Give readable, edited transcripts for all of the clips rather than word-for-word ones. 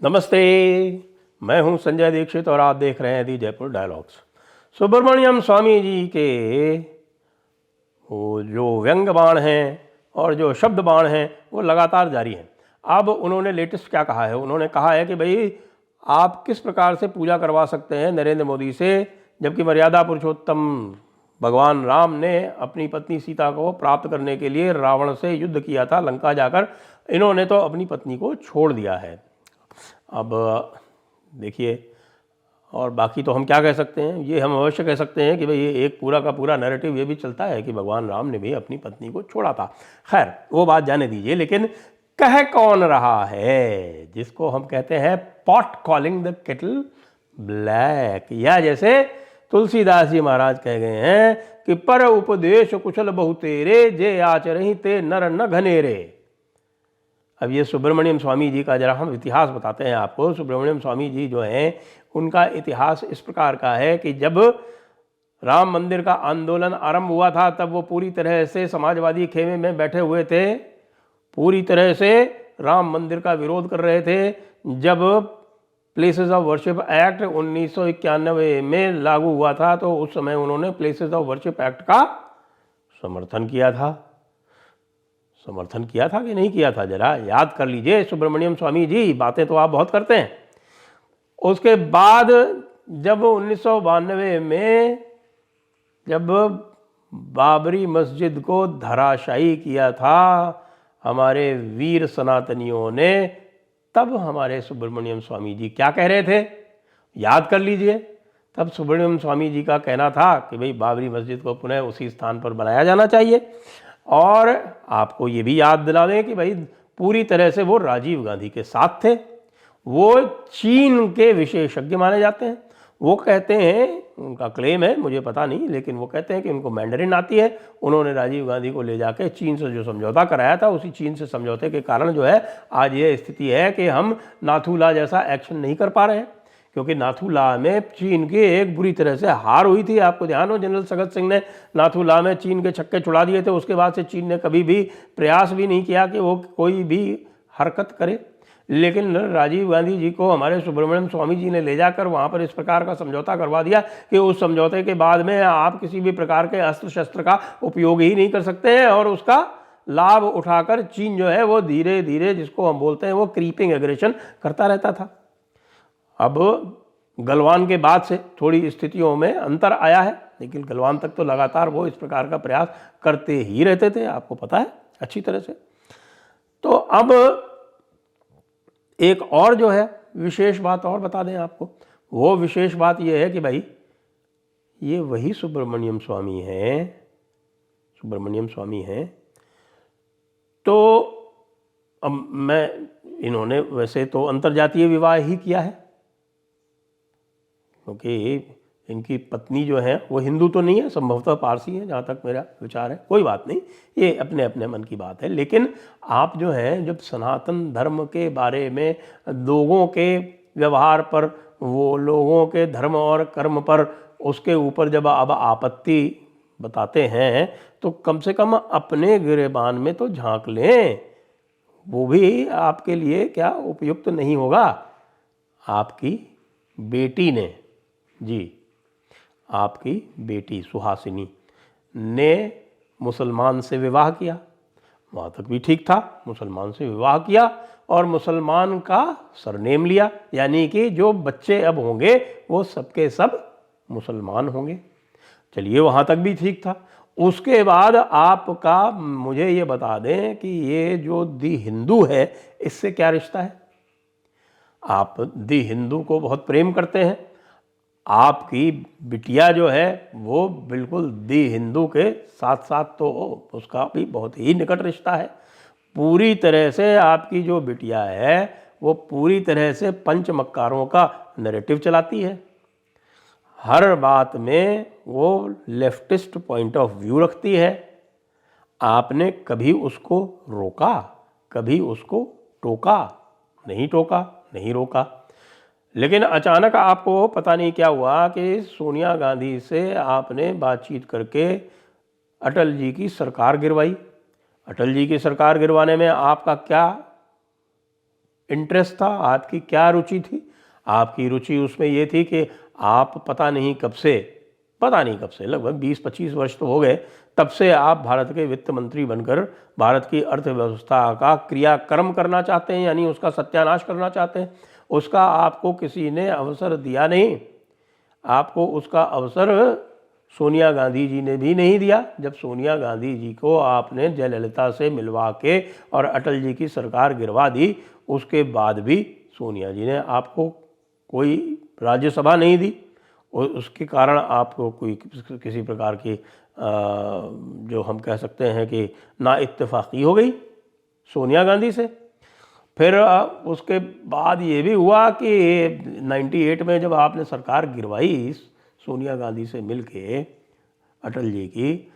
नमस्ते, मैं हूं संजय दीक्षित और आप देख रहे हैं दी जयपुर डायलॉग्स। सुब्रमण्यम स्वामी जी के वो जो व्यंग बाण हैं और जो शब्द बाण हैं वो लगातार जारी हैं। अब उन्होंने लेटेस्ट क्या कहा है, उन्होंने कहा है कि भाई आप किस प्रकार से पूजा करवा सकते हैं नरेंद्र मोदी से, जबकि मर्यादा पुरुषोत्तम भगवान राम ने अपनी पत्नी सीता को प्राप्त करने के लिए रावण से युद्ध किया था लंका जाकर। इन्होंने तो अपनी पत्नी को छोड़ दिया है। अब देखिए, और बाकी तो हम क्या कह सकते हैं, ये हम अवश्य कह सकते हैं कि भाई ये एक पूरा का पूरा नैरेटिव ये भी चलता है कि भगवान राम ने भी अपनी पत्नी को छोड़ा था। खैर वो बात जाने दीजिए, लेकिन कह कौन रहा है जिसको हम कहते हैं pot calling the kettle black, या जैसे तुलसीदास जी महाराज कह गए हैं कि पर उपदेश कुशल बहु तेरे, जे आचरहि ते नर न घनेरे। अब ये सुब्रमण्यम स्वामी जी का जरा हम इतिहास बताते हैं आपको। सुब्रमण्यम स्वामी जी जो हैं उनका इतिहास इस प्रकार का है कि जब राम मंदिर का आंदोलन आरंभ हुआ था तब वो पूरी तरह से समाजवादी खेमे में बैठे हुए थे, पूरी तरह से राम मंदिर का विरोध कर रहे थे। जब प्लेसेस ऑफ वर्शिप एक्ट 1991 में लागू हुआ था तो उस समय उन्होंने प्लेसेस ऑफ वर्शिप एक्ट का समर्थन किया था। समर्थन किया था कि नहीं किया था, जरा याद कर लीजिए सुब्रमण्यम स्वामी जी, बातें तो आप बहुत करते हैं। उसके बाद जब 1992 में जब बाबरी मस्जिद को धराशायी किया था हमारे वीर सनातनियों ने, तब हमारे सुब्रमण्यम स्वामी जी क्या कह रहे थे, याद कर लीजिए। तब सुब्रमण्यम स्वामी जी का कहना था कि भाई बाबरी मस्जिद को पुनः उसी स्थान पर बनाया जाना चाहिए। और आपको ये भी याद दिला दें कि भाई पूरी तरह से वो राजीव गांधी के साथ थे। वो चीन के विशेषज्ञ माने जाते हैं। वो कहते हैं, उनका क्लेम है, मुझे पता नहीं, लेकिन वो कहते हैं कि उनको मैंडरिन आती है। उन्होंने राजीव गांधी को ले जाके चीन से जो समझौता कराया था, उसी चीन से समझौते के कारण जो है आज ये स्थिति है कि हम नाथूला जैसा एक्शन नहीं कर पा रहे हैं, क्योंकि नाथूला में चीन की एक बुरी तरह से हार हुई थी। आपको ध्यान हो, जनरल सगत सिंह ने नाथूला में चीन के छक्के छुड़ा दिए थे। उसके बाद से चीन ने कभी भी प्रयास भी नहीं किया कि वो कोई भी हरकत करे। लेकिन राजीव गांधी जी को हमारे सुब्रमण्यम स्वामी जी ने ले जाकर वहाँ पर इस प्रकार का समझौता करवा दिया कि उस समझौते के बाद में आप किसी भी प्रकार के अस्त्र शस्त्र का उपयोग ही नहीं कर सकते हैं, और उसका लाभ उठाकर चीन जो है वो धीरे धीरे, जिसको हम बोलते हैं, वो क्रीपिंग एग्रेशन करता रहता था। अब गलवान के बाद से थोड़ी स्थितियों में अंतर आया है, लेकिन गलवान तक तो लगातार वो इस प्रकार का प्रयास करते ही रहते थे, आपको पता है अच्छी तरह से। तो अब एक और जो है विशेष बात और बता दें आपको। वो विशेष बात ये है कि भाई ये वही सुब्रमण्यम स्वामी हैं। तो अब इन्होंने वैसे तो अंतर्जातीय विवाह ही किया है, क्योंकि इनकी पत्नी जो है वो हिंदू तो नहीं है, संभवतः पारसी है, जहाँ तक मेरा विचार है। कोई बात नहीं, ये अपने अपने मन की बात है। लेकिन आप जो हैं, जब सनातन धर्म के बारे में, लोगों के व्यवहार पर, वो लोगों के धर्म और कर्म पर, उसके ऊपर जब अब आपत्ति बताते हैं तो कम से कम अपने गिरेबान में तो झांक लें। वो भी आपके लिए क्या उपयुक्त नहीं होगा? आपकी बेटी ने, जी, आपकी बेटी सुहासिनी ने मुसलमान से विवाह किया, वहाँ तक भी ठीक था। मुसलमान से विवाह किया और मुसलमान का सरनेम लिया, यानी कि जो बच्चे अब होंगे वो सबके सब मुसलमान होंगे। चलिए, वहाँ तक भी ठीक था। उसके बाद आपका, मुझे ये बता दें कि ये जो दी हिंदू है, इससे क्या रिश्ता है? आप दी हिंदू को बहुत प्रेम करते हैं। आपकी बिटिया जो है वो बिल्कुल दी हिंदू के साथ साथ तो उसका भी बहुत ही निकट रिश्ता है। पूरी तरह से आपकी जो बिटिया है वो पूरी तरह से पंचमक्कारों का नैरेटिव चलाती है। हर बात में वो लेफ्टिस्ट पॉइंट ऑफ व्यू रखती है। आपने कभी उसको रोका, कभी उसको टोका? नहीं टोका, नहीं रोका। लेकिन अचानक आपको पता नहीं क्या हुआ कि सोनिया गांधी से आपने बातचीत करके अटल जी की सरकार गिरवाई। अटल जी की सरकार गिरवाने में आपका क्या इंटरेस्ट था, आपकी क्या रुचि थी? आपकी रुचि उसमें ये थी कि आप पता नहीं कब से लगभग 20-25 वर्ष तो हो गए, तब से आप भारत के वित्त मंत्री बनकर भारत की अर्थव्यवस्था का क्रियाक्रम करना चाहते हैं, यानी उसका सत्यानाश करना चाहते हैं। उसका आपको किसी ने अवसर दिया नहीं। आपको उसका अवसर सोनिया गांधी जी ने भी नहीं दिया। जब सोनिया गांधी जी को आपने जयललिता से मिलवा के और अटल जी की सरकार गिरवा दी, उसके बाद भी सोनिया जी ने आपको कोई राज्यसभा नहीं दी। और उसके कारण आपको कोई किसी प्रकार की जो हम कह सकते हैं कि ना इत्तेफाकी हो गई सोनिया गांधी से। फिर उसके बाद ये भी हुआ कि 98 में जब आपने सरकार गिरवाई सोनिया गांधी से मिलके अटल जी की,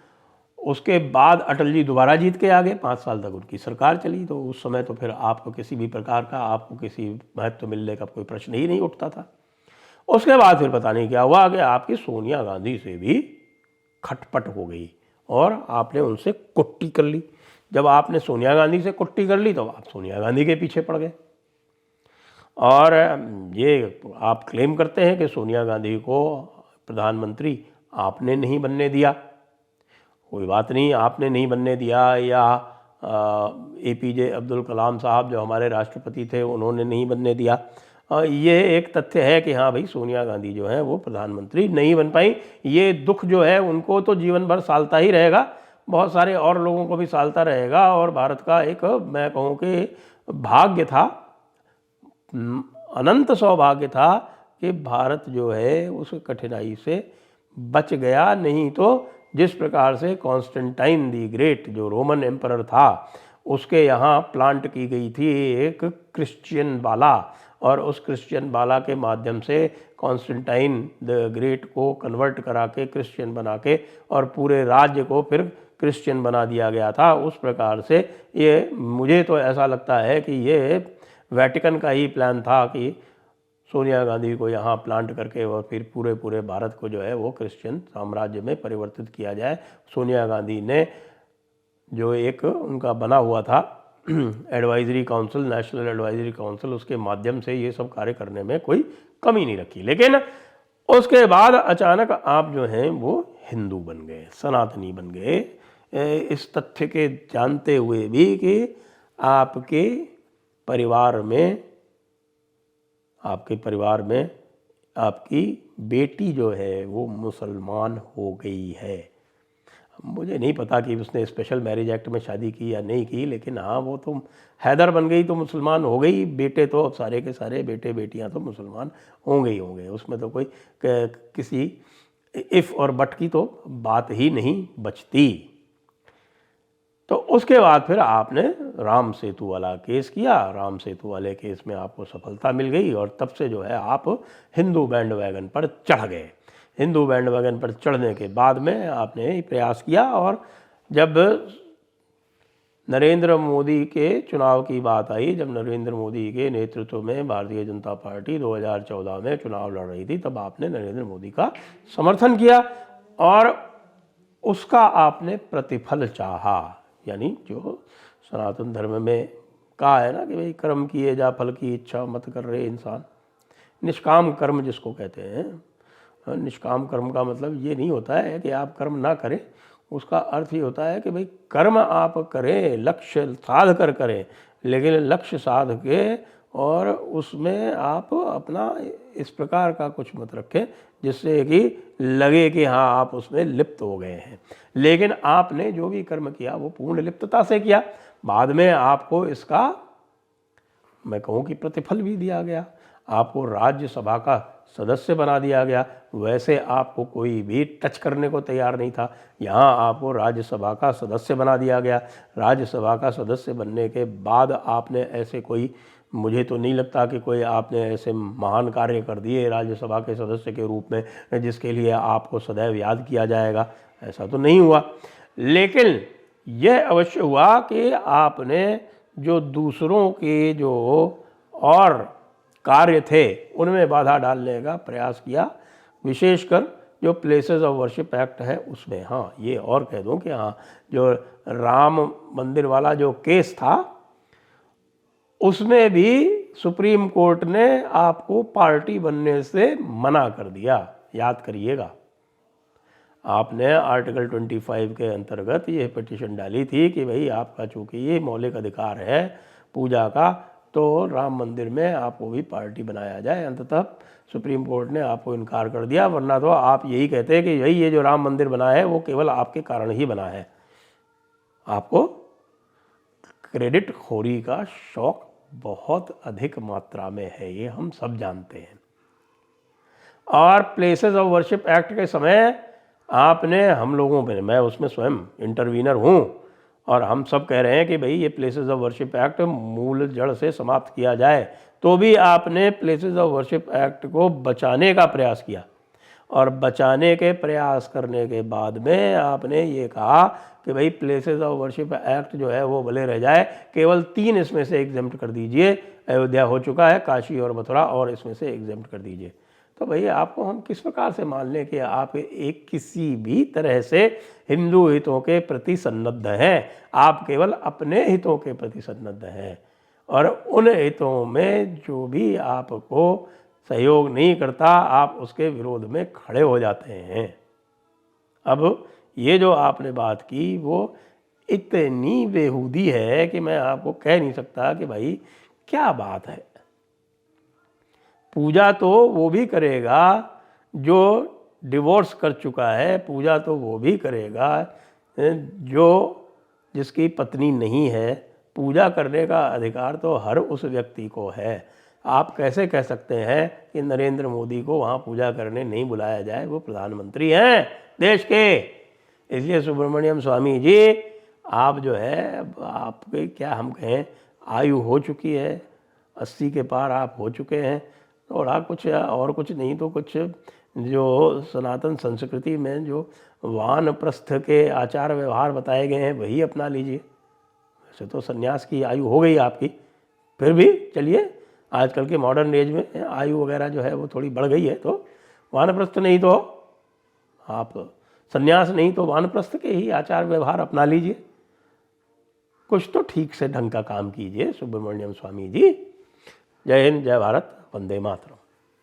उसके बाद अटल जी दोबारा जीत के आ गए, 5 साल तक उनकी सरकार चली। तो उस समय तो फिर आपको किसी भी प्रकार का आपको किसी महत्व मिलने का कोई प्रश्न ही नहीं उठता था। उसके बाद फिर पता नहीं क्या हुआ कि आपकी सोनिया गांधी से भी खटपट हो गई और आपने उनसे कुट्टी कर ली। जब आपने सोनिया गांधी से कुट्टी कर ली तो आप सोनिया गांधी के पीछे पड़ गए और ये आप क्लेम करते हैं कि सोनिया गांधी को प्रधानमंत्री आपने नहीं बनने दिया। कोई बात नहीं, आपने नहीं बनने दिया या APJ अब्दुल कलाम साहब जो हमारे राष्ट्रपति थे उन्होंने नहीं बनने दिया। ये एक तथ्य है कि हाँ भाई सोनिया गांधी जो है वो प्रधानमंत्री नहीं बन पाई। ये दुख जो है उनको तो जीवन भर सालता ही रहेगा, बहुत सारे और लोगों को भी सालता रहेगा। और भारत का एक मैं कहूँ कि भाग्य था, अनंत सौभाग्य था कि भारत जो है उस कठिनाई से बच गया। नहीं तो जिस प्रकार से कॉन्स्टेंटाइन दी ग्रेट जो रोमन एम्परर था उसके यहाँ प्लांट की गई थी एक क्रिश्चियन बाला, और उस क्रिश्चियन बाला के माध्यम से कॉन्स्टेंटाइन द ग्रेट को कन्वर्ट करा के क्रिश्चियन बना के और पूरे राज्य को फिर क्रिश्चियन बना दिया गया था। उस प्रकार से ये मुझे तो ऐसा लगता है कि ये वेटिकन का ही प्लान था कि सोनिया गांधी को यहाँ प्लांट करके और फिर पूरे भारत को जो है वो क्रिश्चियन साम्राज्य में परिवर्तित किया जाए। सोनिया गांधी ने जो एक उनका बना हुआ था advisory council, national advisory council, उसके माध्यम से ये सब कार्य करने में कोई कमी नहीं रखी। लेकिन उसके बाद अचानक आप जो हैं वो हिंदू बन गए, सनातनी बन गए, इस तथ्य के जानते हुए भी कि आपके परिवार में आपकी बेटी जो है वो मुसलमान हो गई है। मुझे नहीं पता कि उसने स्पेशल मैरिज एक्ट में शादी की या नहीं की, लेकिन हाँ वो तो हैदर बन गई तो मुसलमान हो गई। बेटे तो अब सारे के सारे बेटे बेटियां तो मुसलमान होंगे ही होंगे, उसमें तो कोई किसी इफ़ और बट की तो बात ही नहीं बचती। तो उसके बाद फिर आपने राम सेतु वाला केस किया। राम सेतु वाले केस में आपको सफलता मिल गई और तब से जो है आप हिंदू बैंड वैगन पर चढ़ गए। हिंदू बैंड वैगन पर चढ़ने के बाद में आपने प्रयास किया और जब नरेंद्र मोदी के चुनाव की बात आई, जब नरेंद्र मोदी के नेतृत्व में भारतीय जनता पार्टी 2014 में चुनाव लड़ रही थी, तब आपने नरेंद्र मोदी का समर्थन किया और उसका आपने प्रतिफल चाहा। यानी जो सनातन धर्म में कहा है ना कि भाई कर्म किए जा फल की इच्छा मत कर रहे इंसान, निष्काम कर्म जिसको कहते हैं। निष्काम कर्म का मतलब ये नहीं होता है कि आप कर्म ना करें, उसका अर्थ ये होता है कि भाई कर्म आप करें, लक्ष्य साध कर करें, लेकिन लक्ष्य साध के और उसमें आप अपना इस प्रकार का कुछ मत रखें जिससे कि लगे कि हाँ आप उसमें लिप्त हो गए हैं। लेकिन आपने जो भी कर्म किया वो पूर्ण लिप्तता से किया। बाद में आपको इसका मैं कहूँ कि प्रतिफल भी दिया गया, आपको राज्यसभा का सदस्य बना दिया गया। वैसे आपको कोई भी टच करने को तैयार नहीं था, यहाँ आपको राज्यसभा का सदस्य बना दिया गया। राज्यसभा का सदस्य बनने के बाद आपने ऐसे कोई, मुझे तो नहीं लगता कि कोई आपने ऐसे महान कार्य कर दिए राज्यसभा के सदस्य के रूप में जिसके लिए आपको सदैव याद किया जाएगा, ऐसा तो नहीं हुआ। लेकिन यह अवश्य हुआ कि आपने जो दूसरों के जो और कार्य थे उनमें बाधा डालने का प्रयास किया, विशेषकर जो प्लेसेस ऑफ वर्शिप एक्ट है उसमें। हाँ ये और कह दूं कि हाँ जो राम मंदिर वाला जो केस था उसमें भी सुप्रीम कोर्ट ने आपको पार्टी बनने से मना कर दिया, याद करिएगा। आपने आर्टिकल 25 के अंतर्गत ये पिटीशन डाली थी कि भाई आपका चूँकि ये मौलिक अधिकार है पूजा का, तो राम मंदिर में आपको भी पार्टी बनाया जाए। अंततः सुप्रीम कोर्ट ने आपको इनकार कर दिया, वरना तो आप यही कहते कि भाई ये जो राम मंदिर बना है वो केवल आपके कारण ही बना है। आपको क्रेडिट खोरी का शौक बहुत अधिक मात्रा में है, ये हम सब जानते हैं। और प्लेसेस ऑफ वर्शिप एक्ट के समय आपने हम लोगों पे, मैं उसमें स्वयं इंटरवीनर हूँ, और हम सब कह रहे हैं कि भाई ये प्लेसेस ऑफ वर्शिप एक्ट मूल जड़ से समाप्त किया जाए, तो भी आपने प्लेसेस ऑफ वर्शिप एक्ट को बचाने का प्रयास किया। और बचाने के प्रयास करने के बाद में आपने ये कहा कि भाई प्लेसेस ऑफ वर्शिप एक्ट जो है वो भले रह जाए, केवल 3 इसमें से एग्जेम्प्ट कर दीजिए। अयोध्या हो चुका है, काशी और मथुरा, और इसमें से एग्जेम्प्ट कर दीजिए। तो भाई आपको हम किस प्रकार से मान लें कि आप एक किसी भी तरह से हिंदू हितों के प्रति सन्नद्ध हैं? आप केवल अपने हितों के प्रति सन्नद्ध हैं, और उन हितों में जो भी आपको सहयोग नहीं करता आप उसके विरोध में खड़े हो जाते हैं। अब ये जो आपने बात की वो इतनी बेहूदी है कि मैं आपको कह नहीं सकता कि भाई क्या बात है। पूजा तो वो भी करेगा जो डिवोर्स कर चुका है, पूजा तो वो भी करेगा जो जिसकी पत्नी नहीं है। पूजा करने का अधिकार तो हर उस व्यक्ति को है। आप कैसे कह सकते हैं कि नरेंद्र मोदी को वहाँ पूजा करने नहीं बुलाया जाए? वो प्रधानमंत्री हैं देश के। इसलिए सुब्रमण्यम स्वामी जी, आप जो है, आपके क्या हम कहें, आयु हो चुकी है, 80 के पार आप हो चुके हैं। थोड़ा कुछ और कुछ नहीं तो कुछ जो सनातन संस्कृति में जो वानप्रस्थ के आचार व्यवहार बताए गए हैं वही अपना लीजिए। वैसे तो सन्यास की आयु हो गई आपकी, फिर भी चलिए, आजकल के मॉडर्न एज में आयु वगैरह जो है वो थोड़ी बढ़ गई है, तो वानप्रस्थ नहीं तो आप सन्यास नहीं तो वानप्रस्थ के ही आचार व्यवहार अपना लीजिए। कुछ तो ठीक से ढंग का काम कीजिए सुब्रमण्यम स्वामी जी। जय हिंद, जय भारत, वंदे मातरम।